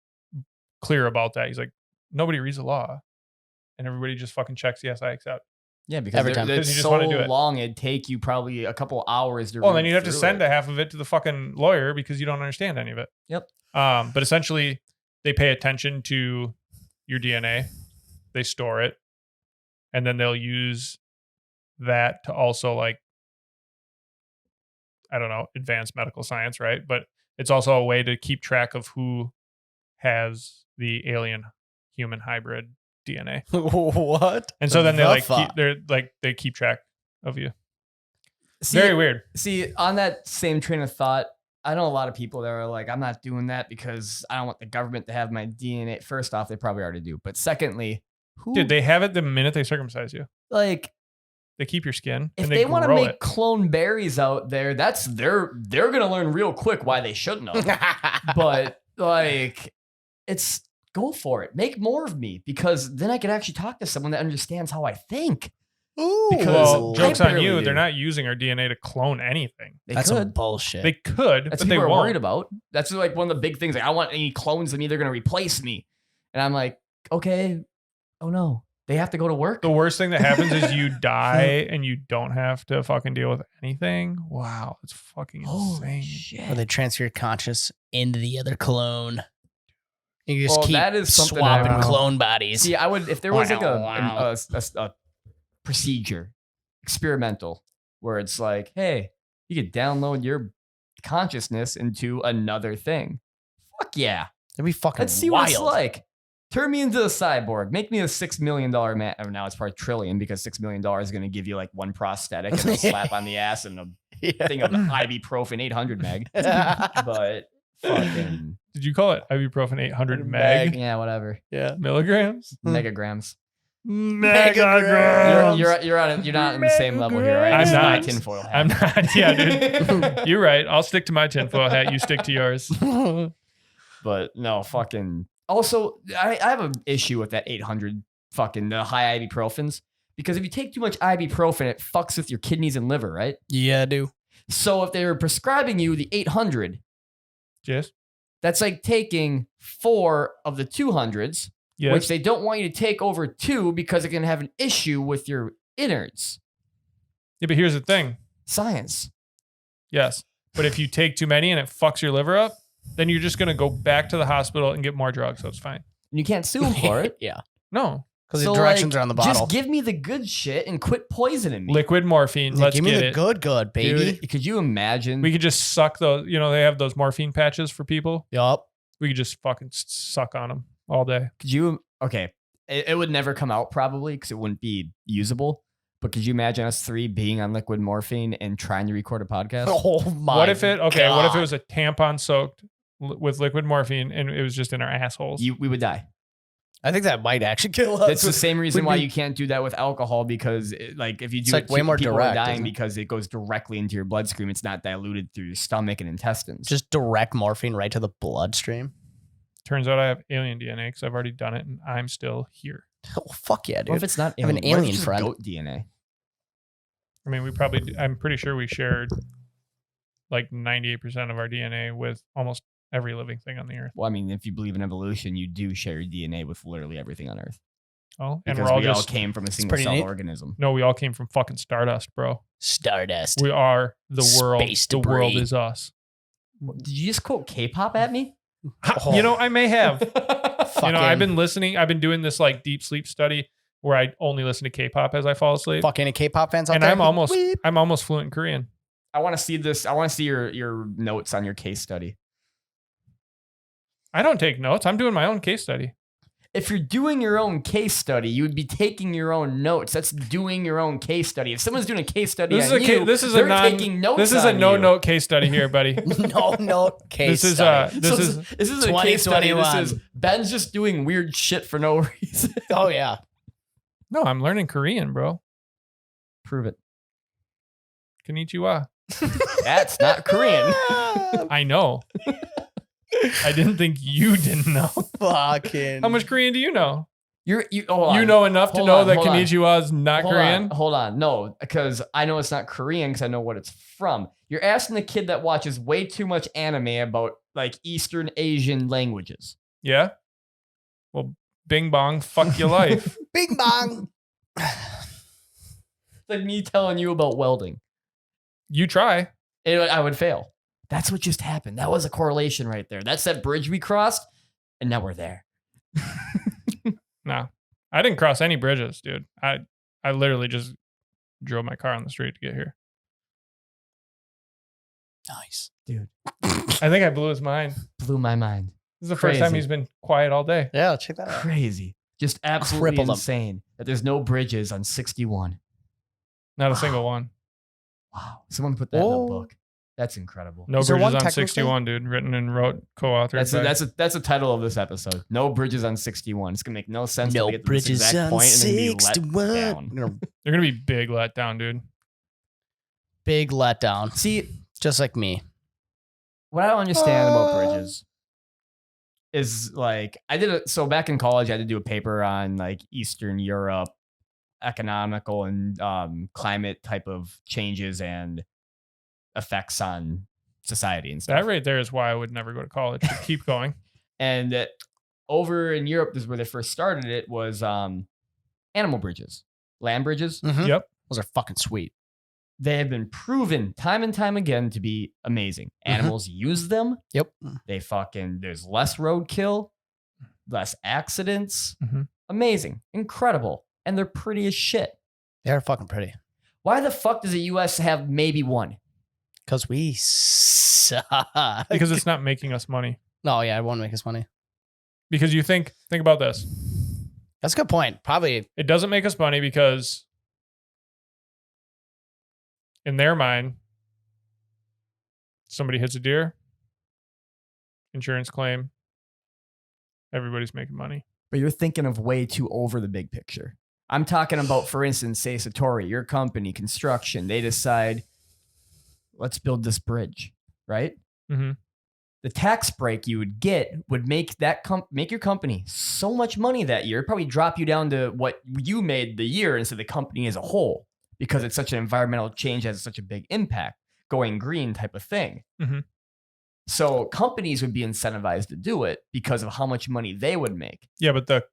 clear about that. He's like, nobody reads the law, and everybody just fucking checks yes, I accept. Yeah, because Every time. it's 'Cause you just so wanna do it. long, it'd take you probably a couple hours to Well, read then you'd have to through send it. a half of it to the fucking lawyer because you don't understand any of it. Yep. But essentially, they pay attention to your DNA, they store it, and then they'll use that to also like, I don't know, advanced medical science, right? But it's also a way to keep track of who has the alien human hybrid DNA. What? And so then they The like fuck? they keep track of you. See, Very weird. See, on that same train of thought, I know a lot of people that are like, I'm not doing that because I don't want the government to have my DNA. First off, they probably already do. But secondly, who Dude, they have it the minute they circumcise you. like They keep your skin if and they want to grow make it. clone berries out there, that's they're gonna learn real quick why they shouldn't have. But like, it's go for it. Make more of me because then I can actually talk to someone that understands how I think. Ooh. Because Well, I joke's on barely you. do. They're not using our DNA to clone anything. They That's some could. bullshit. They could, That's but what they people are won't. worried about. That's like one of the big things. Like, I want any clones of me. They're gonna replace me, and I'm like, okay. Oh no, they have to go to work. The worst thing that happens is you die and you don't have to fucking deal with anything. Wow, it's fucking Holy insane. shit. Or they transfer your conscious into the other clone. You just Well, keep that is something I swapping would- clone bodies. See, I would if there was like Wow. a procedure, experimental, where it's like, hey, you could download your consciousness into another thing. Fuck yeah. That'd be fucking Let's see wild. what it's like. Turn me into a cyborg. Make me a $6 million man. Oh, now it's probably trillion because $6 million is going to give you like one prosthetic and a slap on the ass and a Yeah. thing of ibuprofen 800 meg. But fucking Did you call it ibuprofen 800 Meg. meg yeah, whatever. Yeah. milligrams? Megagrams. Megagrams. You're not in the same level here, right? I'm This is my not. tinfoil hat. I'm not. Yeah, dude. You're right. I'll stick to my tinfoil hat. You stick to yours. But no, fucking. Also, I have an issue with that 800 fucking high ibuprofens because if you take too much ibuprofen, it fucks with your kidneys and liver, right? Yeah, I do. So if they're prescribing you the 800, Yes. that's like taking 4 of the 200s, Yes. which they don't want you to take over 2 because it can have an issue with your innards. Yeah, but here's the thing. Science. Yes. But if you take too many and it fucks your liver up, then you're just going to go back to the hospital and get more drugs. So it's fine. And you can't sue them for it. Yeah. No. Because So, the directions like, are on the bottle. Just give me the good shit and quit poisoning me. Liquid morphine. Yeah, Let's give me get the it. good, baby. Dude, could you imagine? We could just suck those. You know, they have those morphine patches for people. Yup. We could just fucking suck on them all day. Could you? Okay, it would never come out probably because it wouldn't be usable. But could you imagine us 3 being on liquid morphine and trying to record a podcast? Oh my What if it? Okay. What if it God. was a tampon soaked with liquid morphine and it was just in our assholes? We would die. I think that might actually kill us. That's the same reason Would why be- you can't do that with alcohol because, like, if you do It's like it, way more people direct, are dying isn't it? because it goes directly into your bloodstream. It's not diluted through your stomach and intestines. Just direct morphine right to the bloodstream. Turns out I have alien DNA because I've already done it and I'm still here. Oh, fuck yeah, what dude. if it's not I have an alien? What if alien it's just friend. goat DNA. I mean, we probably, I'm pretty sure we shared like 98% of our DNA with almost every living thing on the earth. Well, I mean, if you believe in evolution, you do share your DNA with literally everything on Earth Oh, and because we're all we all just, came from a single pretty cell neat. organism. no, we all came from fucking stardust, bro. Stardust. We are the world. Space The world debris. is us. Did you just quote K-pop at me? You know, I may have. You know, I've Fucking- been listening. I've been doing this like deep sleep study where I only listen to K-pop as I fall asleep. Fuck any K-pop fans out And there? I'm almost Weep. fluent in Korean. I want to see this. I want to see your notes on your case study. I don't take notes. I'm doing my own case study. If you're doing your own case study, you would be taking your own notes. That's doing your own case study. If someone's doing a case study This is on a you, this is they're a non taking notes. this is a on no you. note case study here, buddy. No note case This is study. this So is this is a case study. This 2021. is Ben's just doing weird shit for no reason. Oh yeah. no. I'm learning Korean, bro. Prove it. Konnichiwa. That's not Korean. I know. I didn't think you didn't know. Fucking. How much Korean do you know? You hold on. You know enough to Hold know on, that hold on. Konnichiwa is not Korean? Hold on. No, because I know it's not Korean because I know what it's from. You're asking the kid that watches way too much anime about like Eastern Asian languages. Yeah. Well, bing bong, fuck your life. Bing bong. It's like me telling you about welding. You try. I would fail. That's what just happened. That was a correlation right there. That's that bridge we crossed, and now we're there. No. I didn't cross any bridges, dude. I literally just drove my car on the street to get here. Nice. Dude, I think I blew his mind. blew my mind. This is the first time Crazy. he's been quiet all day. Yeah, check that out. Crazy. Just absolutely Crippled 'em. insane that there's no bridges on 61. Not a Wow. single one. Wow. Someone put that in Oh. a book. That's incredible. No Is there bridges one on technically? 61, dude. Written and co-authored. by- That's the title of this episode. No bridges on 61. It's gonna make no sense No to get to this bridges exact on point and then be let 61. down. They're gonna be big letdown, dude. Big letdown. See, Just like me. what I don't understand about bridges is like so back in college I had to do a paper on like Eastern Europe economical and climate type of changes and effects on society and stuff. That right there is why I would never go to college. But keep going. And over in Europe, this is where they first started it, was animal bridges, land bridges. Mhm. Yep. Those are fucking sweet. They have been proven time and time again to be amazing. Animals use them. Yep. There's less roadkill, less accidents. Mhm. Amazing. Incredible. And they're pretty as shit. They're fucking pretty. Why the fuck does the US have maybe one? Because we suck. Because it's not making us money. No, yeah, it won't make us money. Because you think about this. That's a good point. Probably. It doesn't make us money because in their mind, somebody hits a deer, insurance claim, everybody's making money. But you're thinking of way too over the big picture. I'm talking about, for instance, say Satori, your company, construction, they decide, let's build this bridge, right? Mm-hmm. The tax break you would get would make that make your company so much money that year. It'd probably drop you down to what you made the year instead of the company as a whole, because it's such an environmental change that has such a big impact, going green type of thing. Mhm. So companies would be incentivized to do it because of how much money they would make, Yeah, but the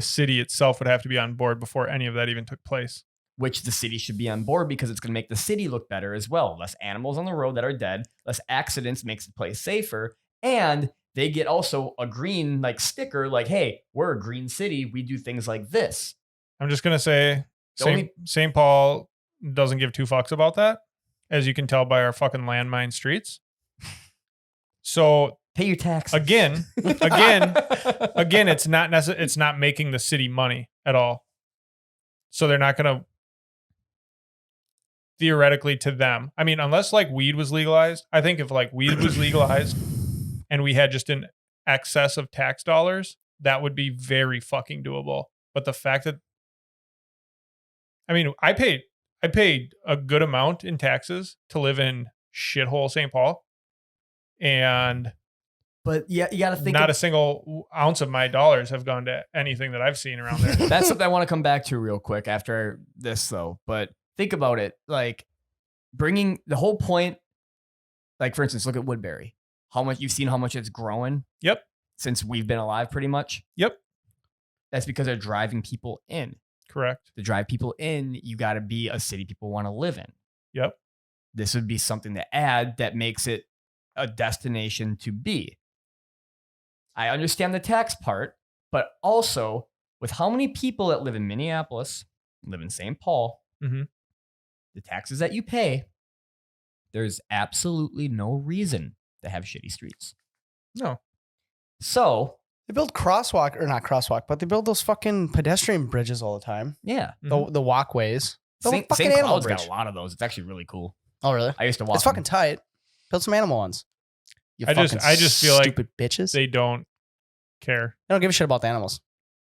city itself would have to be on board before any of that even took place. which the city should be on board because it's going to make the city look better as well. Less animals on the road that are dead, less accidents makes the place safer. And they get also a green like sticker like, hey, we're a green city. We do things like this. I'm just gonna say The only- St. Paul doesn't give two fucks about that, as you can tell by our fucking landmine streets. So Pay your taxes. again, it's not it's not making the city money at all. So they're not gonna theoretically to them. I mean, unless like weed was legalized, I think if like weed was legalized and we had just an excess of tax dollars, that would be very fucking doable. But the fact that, I mean, I paid a good amount in taxes to live in shithole St. Paul, and But yeah, you got to think. not a single ounce of my dollars have gone to anything that I've seen around there. That's something I want to come back to real quick after this, though. But think about it. Like bringing the whole point, like for instance, look at Woodbury. How much you've seen how much it's growing Yep. since we've been alive pretty much. Yep. That's because they're driving people in. Correct. To drive people in, you got to be a city people want to live in. Yep. This would be something to add that makes it a destination to be. I understand the tax part, but also with how many people that live in Minneapolis, live in St. Paul, Mhm. the taxes that you pay, there's absolutely no reason to have shitty streets. No. So, They build but they build those fucking pedestrian bridges all the time. yeah. The walkways. The St. fucking animal Cloud's bridge. got a lot of those. It's actually really cool. Oh, really? I used to walk It's fucking them. tight. Build some animal ones. You I just feel like stupid bitches. They don't care. They don't give a shit about the animals.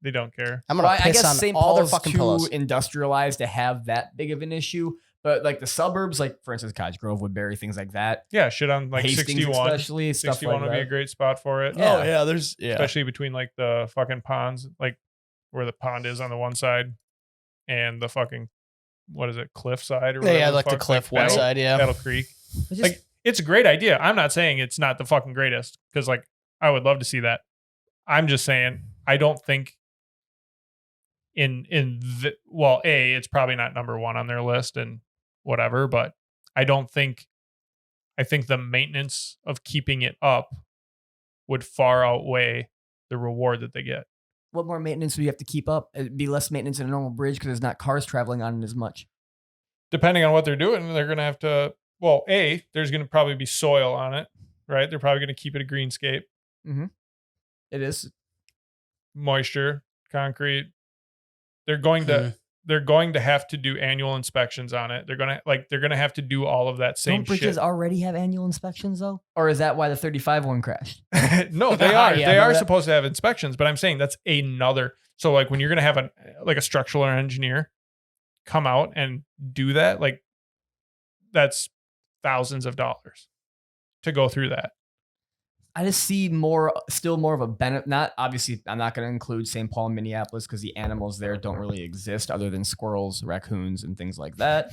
They don't care. I'm gonna Well, I piss guess on St. all their Paul's fucking too pillows. industrialized to have that big of an issue. But like the suburbs, like for instance, Cottage Grove, Woodbury, things like that. Yeah, shit on like Hastings 61. especially, stuff 61 like would be a that. great spot for it. Yeah. Oh yeah, there's Especially between like the fucking ponds, like where the pond is on the one side, and the fucking what is it, cliff side or Yeah, whatever like the fuck, cliff one Battle- side, yeah. Battle Creek. It's just- Like it's a great idea. I'm not saying it's not the fucking greatest because like I would love to see that. I'm just saying I don't think it's probably not number one on their list and whatever, but I think the maintenance of keeping it up would far outweigh the reward that they get. what more maintenance do you have to keep up? It'd be less maintenance than a normal bridge because there's not cars traveling on it as much. Depending on what they're doing, they're going to have to, there's going to probably be soil on it, right? They're probably going to keep it a greenscape, It is. moisture, concrete. They're going to have to do annual inspections on it. They're going to have to do all of that same Don't bridges shit. already have annual inspections though? Or is that why the 35 one crashed? No, they are. Yeah, they remember are that? supposed to have inspections, but I'm saying that's another. So like when you're going to have a structural engineer come out and do that, like that's thousands of dollars to go through that. I just see still more of a benefit. Not obviously, I'm not going to include St. Paul and Minneapolis because the animals there don't really exist other than squirrels, raccoons, and things like that.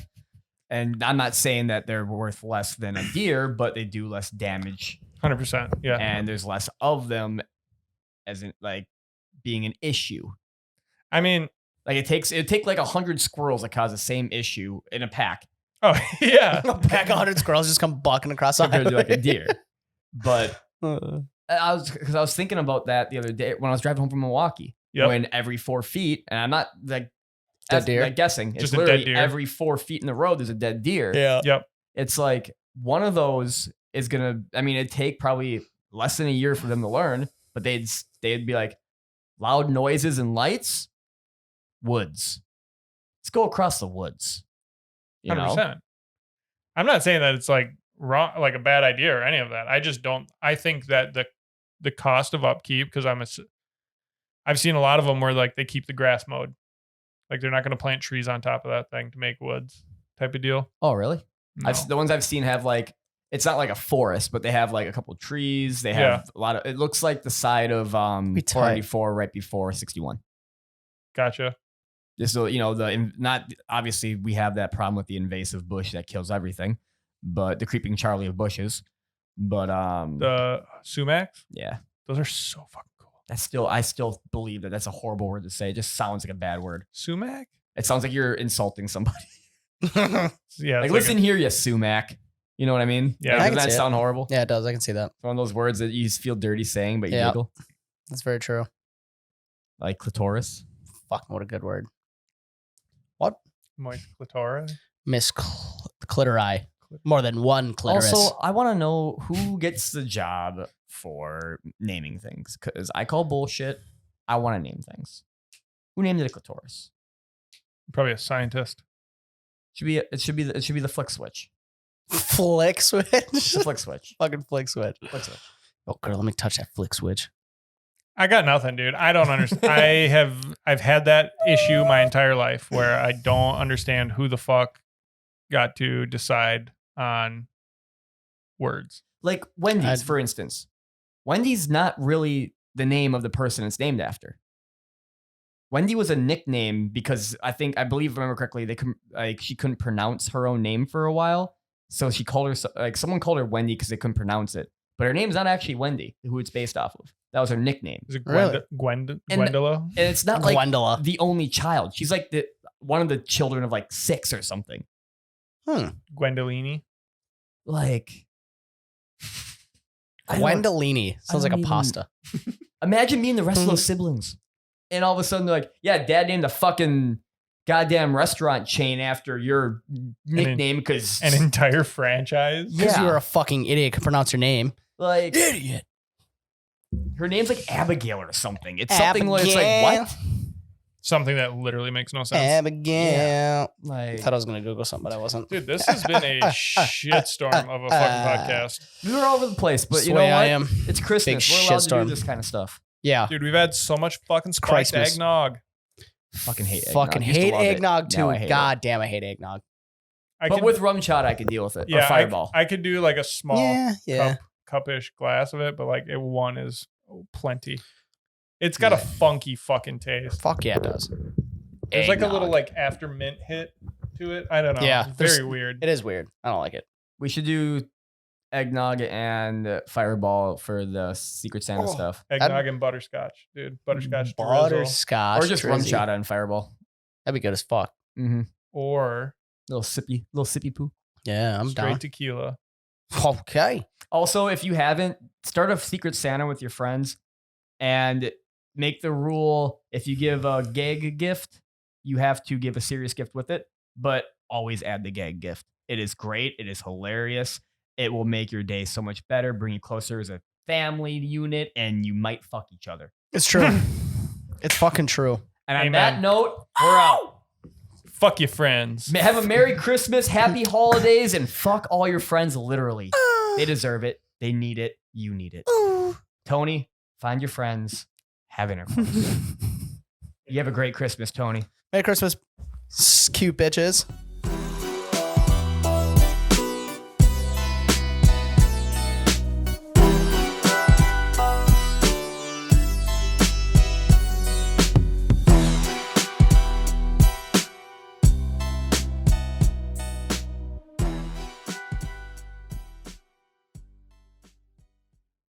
And I'm not saying that they're worth less than a deer, but they do less damage 100%. Yeah. and there's less of them as in like being an issue. I mean, Like it'd take like 100 squirrels that cause the same issue in a pack oh yeah. A pack of 100 squirrels just come bucking across the compared to like a highway. deer. But I was thinking about that the other day when I was driving home from Milwaukee. Yep. When every 4 feet, and I'm not like Dead deer? like guessing, Just it's a dead literally deer. every 4 feet in the road there's a dead deer. Yeah. Yep. It's like one of those is gonna. I mean, it'd take probably less than a year for them to learn, but they'd be like loud noises and lights, woods. Let's go across the woods. You know? 100%. I'm not saying that it's like wrong, like a bad idea or any of that. I just don't. I think that the cost of upkeep, because I've seen a lot of them where like they keep the grass mowed, like they're not going to plant trees on top of that thing to make woods type of deal. Oh, really? No. The ones I've seen have like it's not like a forest, but they have like a couple trees. They have a lot of. It looks like the side of Be tight. 494 right before 61. Gotcha. Just so you know, not obviously we have that problem with the invasive bush that kills everything, but the creeping Charlie of bushes. But The sumacs, yeah, those are so fucking cool. I still believe that that's a horrible word to say. It just sounds like a bad word. Sumac? It sounds like you're insulting somebody. Yeah. Like it's listen here, you sumac. You know what I mean? Yeah. Like, I doesn't can that see it. sound horrible? Yeah, it does. I can see that. It's one of those words that you just feel dirty saying, but you Yeah. giggle. That's very true. Like clitoris. Fucking what a good word. moist clitoris. Miss Clitori. More than one clitoris. Also, I want to know who gets the job for naming things because I call bullshit. I want to name things. Who named it a clitoris? Probably a scientist. It should be the flick switch. Flick switch. The flick switch. Fucking flick switch. Flick switch. Oh, girl, let me touch that flick switch. I got nothing, dude. I don't understand. I've had that issue my entire life where I don't understand who the fuck got to decide on words. Like Wendy's, I'd- for instance. Wendy's not really the name of the person it's named after. Wendy was a nickname because I believe, if I remember correctly, she couldn't pronounce her own name for a while. So she called her, someone called her Wendy because they couldn't pronounce it. But her name's not actually Wendy, who it's based off of. That was her nickname. Is it Really? Gwendola? And it's not like Gwendola. the only child. She's like one of the children of like 6 or something. Gwendolini? Like, I don't- Gwendolini. Sounds like a don't even- pasta. Imagine me and the rest of those siblings. And all of a sudden they're like, yeah, dad named a fucking goddamn restaurant chain after your nickname because An entire franchise? Because Yeah. you were a fucking idiot. Could pronounce your name. like Idiot. her name's like Abigail or something. It's something where it's like, Abigail. what? Something that literally makes no sense. Abigail. Like, I thought I was going to Google something, but I wasn't. Dude, this has been a shitstorm of a fucking podcast. we were all over the place, but That's you the know way what? I am. It's Christmas. Big We're allowed to shitstorm. do this kind of stuff. Yeah. Dude, we've had so much fucking spiked Christmas. eggnog. Fucking hate eggnog. Fucking Used to hate love it. eggnog Now too. I hate it. God damn, I hate eggnog. But with rum chata, I could deal with it. yeah, or Fireball. I could do like a small Yeah. cup-ish glass of it, but like one is plenty. It's got a funky fucking taste. Fuck yeah, it does. There's like a little Eggnog. like after mint hit to it. I don't know. Yeah, It's there's- very weird. It is weird. I don't like it. We should do eggnog and Fireball for the Secret Santa stuff. Eggnog and butterscotch, dude. Butterscotch drizzle. Butterscotch. Or just rum Drizzy. shot and Fireball. That'd be good as fuck. Mm-hmm. Or Little sippy poo. Yeah, I'm straight down. tequila. Okay. Also, if you haven't, start a Secret Santa with your friends and make the rule if you give a gag gift, you have to give a serious gift with it, but always add the gag gift. It is great. It is hilarious. It will make your day so much better, bring you closer as a family unit, and you might fuck each other. It's true. It's fucking true. And on Amen. that note, we're out. Fuck your friends. Have a Merry Christmas, Happy Holidays, and fuck all your friends, literally. They deserve it. They need it. You need it. Tony, find your friends. Have intercourse. You have a great Christmas, Tony. Merry Christmas, cute bitches.